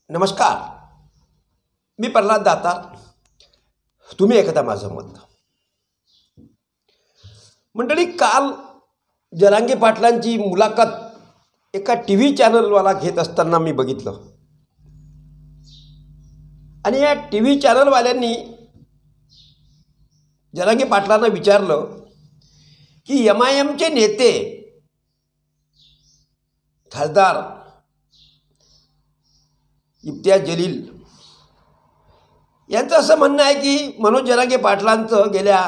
नमस्कार. मी प्रल्हाद दातार. तुम्ही ऐकता माझं मत. मंडळी, काल जरांगे पाटलांची मुलाखत एका TV चॅनलवाला घेत असताना मी बघितलं आणि या TV चॅनलवाल्यांनी जरांगे पाटलांना विचारलं की MIMचे नेते खासदार इम्तियाज जलील यांचं असं म्हणणं आहे की मनोज जरांगे पाटलांचं गेल्या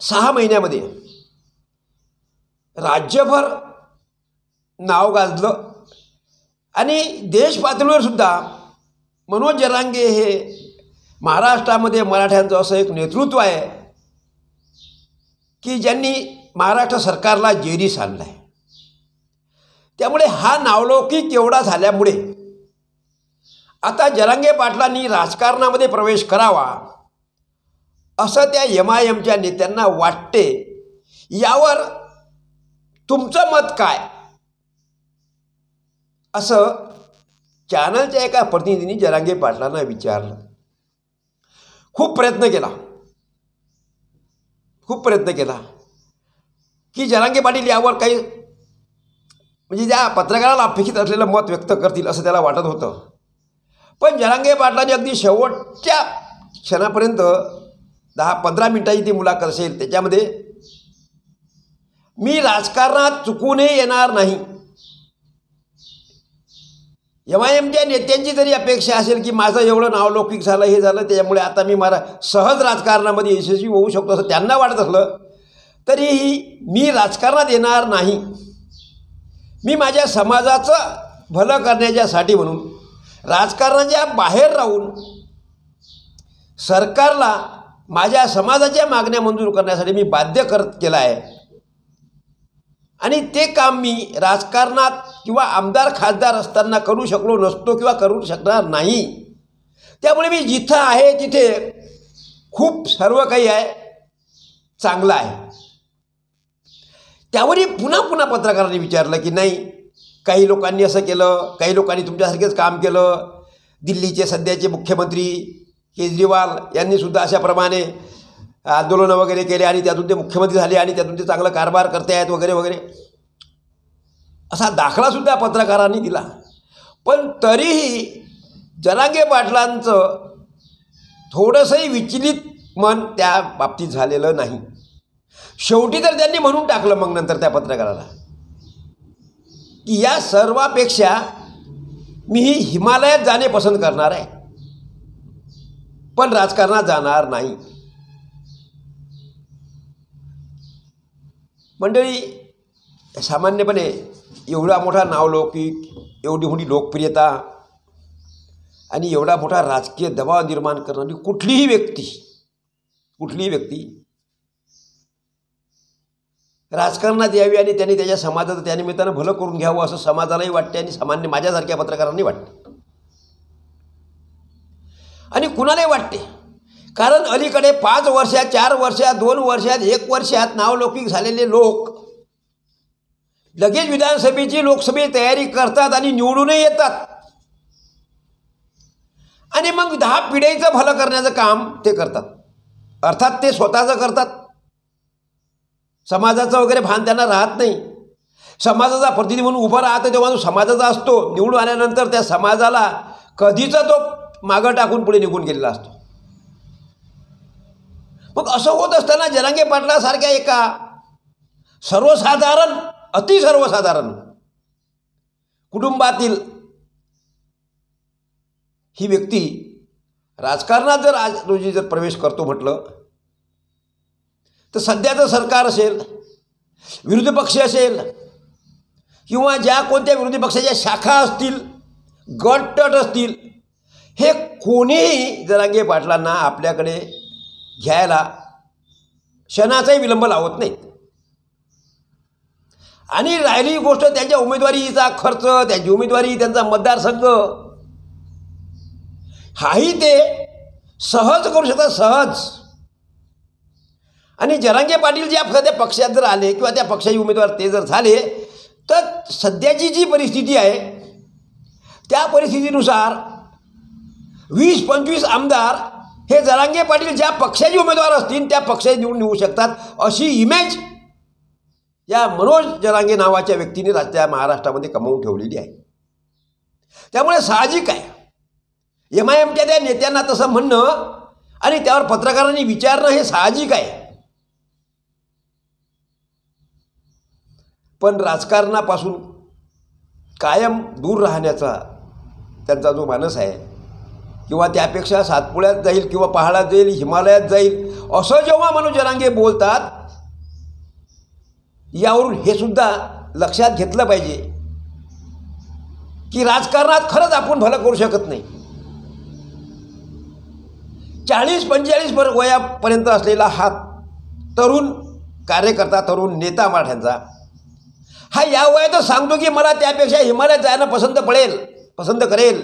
6 महिन्यामध्ये राज्यभर नाव गाजलं आणि देश पातळीवर सुद्धा मनोज जरांगे हे महाराष्ट्रामध्ये मराठ्यांचं असं एक नेतृत्व आहे की ज्यांनी महाराष्ट्र सरकारला जेरीस आणलं आहे. त्यामुळे हा नावलौकिक एवढा झाल्यामुळे आता जरांगे पाटलांनी राजकारणामध्ये प्रवेश करावा असं त्या MIMच्या नेत्यांना वाटते. यावर तुमचं मत काय, असं चॅनलच्या एका प्रतिनिधींनी जरांगे पाटलांना विचारलं. खूप प्रयत्न केला की जरांगे पाटील यावर काही म्हणजे ज्या पत्रकाराला अपेक्षित असलेलं मत व्यक्त करतील असं त्याला वाटत होतं. पण जरांगे पाटलांनी अगदी शेवटच्या क्षणापर्यंत 10-15 मिनिटाची ती मुलाखत असेल, त्याच्यामध्ये मी राजकारणात चुकूनही येणार नाही. MIMच्या नेत्यांची जरी अपेक्षा असेल की माझं एवढं नावलौकिक झालं, हे झालं, त्याच्यामुळे आता मी सहज राजकारणामध्ये यशस्वी होऊ शकतो असं त्यांना वाटत असलं तरीही मी राजकारणात येणार नाही. मी माझ्या समाजाचं भलं करण्याच्यासाठी म्हणून राजकारणाच्या बाहेर राहून सरकारला माझ्या समाजाच्या मागण्या मंजूर करण्यासाठी मी बाध्य केलं आहे आणि ते काम मी राजकारणात किंवा आमदार खासदार असताना करू शकलो नसतो किंवा करू शकणार नाही. त्यामुळे मी जिथं आहे तिथे खूप सर्व काही आहे, चांगलं आहे. त्यावरही पुन्हा पत्रकारांनी विचारलं की नाही, काही लोकांनी असं केलं, काही लोकांनी तुमच्यासारखेच काम केलं. दिल्लीचे सध्याचे मुख्यमंत्री केजरीवाल यांनीसुद्धा अशाप्रमाणे आंदोलनं वगैरे केले आणि त्यातून ते मुख्यमंत्री झाले आणि त्यातून ते चांगला कारभार करते आहेत वगैरे वगैरे असा दाखलासुद्धा पत्रकारांनी दिला. पण तरीही जरांगे पाटलांचं थोडंसंही विचलित मन त्या बाबतीत झालेलं नाही. शेवटी तर त्यांनी म्हणून टाकलं मग नंतर त्या पत्रकाराला की या सर्वापेक्षा मी हिमालयात जाणे पसंत करणार आहे, पण राजकारणात जाणार नाही. मंडळी, सामान्यपणे एवढा मोठा नावलौकिक, एवढी मोठी लोकप्रियता आणि एवढा मोठा राजकीय दबाव निर्माण करणारी कुठलीही व्यक्ती राजकारणात यावी आणि त्यांनी त्याच्या समाजाचं त्यानिमित्तानं भलं करून घ्यावं असं समाजालाही वाटते आणि सामान्य माझ्यासारख्या पत्रकारांनी वाटते आणि कुणालाही वाटते. कारण अलीकडे 5 वर्षात, 4 वर्षात, 2 वर्षात, 1 वर्षात नावलौकिक झालेले लोक लगेच विधानसभेची लोकसभेची तयारी करतात आणि निवडूनही येतात आणि मग 10 पिढ्यांचं भलं करण्याचं काम ते करतात. अर्थात ते स्वतःचं करतात, समाजाचं वगैरे भान त्यांना राहत नाही. समाजाचा प्रतिनिधी म्हणून उभा राहतो तेव्हा तो समाजाचा असतो, निवडून आल्यानंतर त्या समाजाला कधीचा तो मागं टाकून पुढे निघून गेलेला असतो. मग असं होत असताना जरांगे पाटलासारख्या एका सर्वसाधारण, अतिसर्वसाधारण कुटुंबातील ही व्यक्ती राजकारणात जर आज रोजी जर प्रवेश करतो म्हटलं तर सध्याचं सरकार असेल, विरोधी पक्ष असेल किंवा ज्या कोणत्या विरोधी पक्षाच्या शाखा असतील, गटतट असतील, हे कोणीही जरांगे पाटलांना आपल्याकडे घ्यायला क्षणाचाही विलंब लावत नाहीत. आणि राहिली गोष्ट त्यांच्या उमेदवारीचा खर्च, त्यांची उमेदवारी, त्यांचा मतदारसंघ, हाही ते सहज करू शकतात, सहज. आणि जरांगे पाटील ज्या एखाद्या पक्षात जर आले किंवा त्या पक्षाचे उमेदवार ते जर झाले तर सध्याची जी परिस्थिती आहे त्या परिस्थितीनुसार 20-25 आमदार हे जरांगे पाटील ज्या पक्षाचे उमेदवार असतील त्या पक्षाचे निवडू शकतात, अशी इमेज या मनोज जरांगे नावाच्या व्यक्तीने महाराष्ट्रामध्ये कमावून ठेवलेली आहे. त्यामुळे साहजिक आहे MIMच्या त्या नेत्यांना तसं म्हणणं आणि त्यावर पत्रकारांनी विचारणं हे साहजिक आहे. पण राजकारणापासून कायम दूर राहण्याचा त्यांचा जो मानस आहे, किंवा त्यापेक्षा सातपुड्यात जाईल किंवा पहाडात जाईल, हिमालयात जाईल, असं जेव्हा मनोज जरांगे बोलतात, यावरून हे सुद्धा लक्षात घेतलं पाहिजे की राजकारणात खरंच आपण भलं करू शकत नाही. 40-45 वयापर्यंत असलेला हा तरुण कार्यकर्ता, तरुण नेता मराठ्यांचा, हा या वयातच सांगतो की मला त्यापेक्षा हिमालयात जाणं पसंत करेल,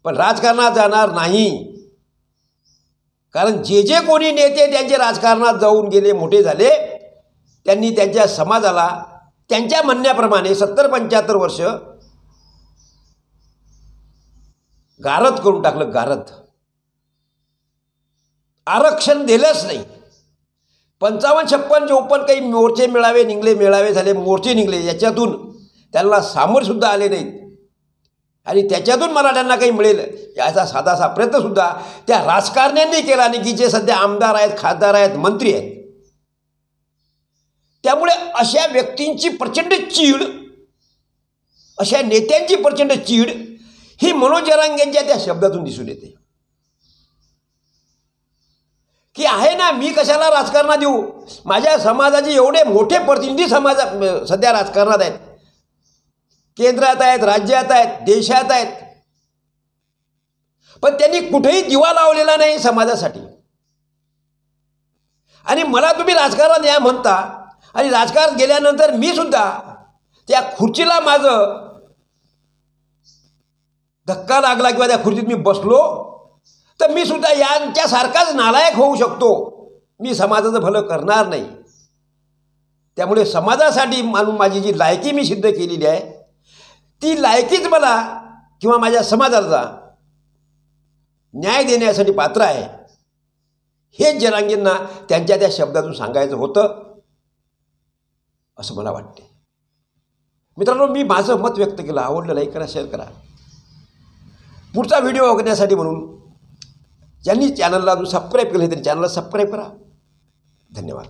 पण राजकारणात जाणार नाही. कारण जे कोणी नेते त्यांचे राजकारणात जाऊन गेले, मोठे झाले, त्यांनी त्यांच्या समाजाला त्यांच्या म्हणण्याप्रमाणे 70-75 वर्ष गारद करून टाकलं. गारद आरक्षण दिलंच नाही. 55-56 काही मोर्चे मेळावे झाले, मोर्चे निघले, याच्यातून त्यांना सामोरेसुद्धा आले नाहीत. आणि त्याच्यातून मराठ्यांना काही मिळेल याचा साधासा प्रयत्नसुद्धा त्या राजकारण्यांनी केला नाही, की जे सध्या आमदार आहेत, खासदार आहेत, मंत्री आहेत. त्यामुळे अशा व्यक्तींची प्रचंड चीड, अशा नेत्यांची प्रचंड चीड ही मनोज जरांगेंच्या त्या शब्दातून दिसून येते की आहे ना, मी कशाला राजकारणात येऊ, माझ्या समाजाचे एवढे मोठे प्रतिनिधी सध्या राजकारणात आहेत, केंद्रात आहेत, राज्यात आहेत, देशात आहेत, पण त्यांनी कुठेही दिवा लावलेला नाही समाजासाठी. आणि मला तुम्ही राजकारणात या म्हणता, आणि राजकारणात गेल्यानंतर मी सुद्धा त्या खुर्चीला माझं धक्का लागला किंवा त्या खुर्चीत मी बसलो, तर मी सुद्धा यांच्यासारखाच नालायक होऊ शकतो. मी समाजाचं भलं करणार नाही. त्यामुळे समाजासाठी मानून माझी जी लायकी मी सिद्ध केलेली आहे, ती लायकीच मला किंवा माझ्या समाजाला न्याय देण्यासाठी पात्र आहे, हेच जरांगेंना त्यांच्या त्या शब्दातून सांगायचं होतं असं मला वाटते. मित्रांनो, मी माझं मत व्यक्त केलं. आवडलं लाईक करा, शेअर करा. पुढचा व्हिडिओ बघण्यासाठी म्हणून ज्यांनी चॅनलला सबस्क्राईब केलं त्यांनी चॅनलला सबस्क्राईब करा. धन्यवाद.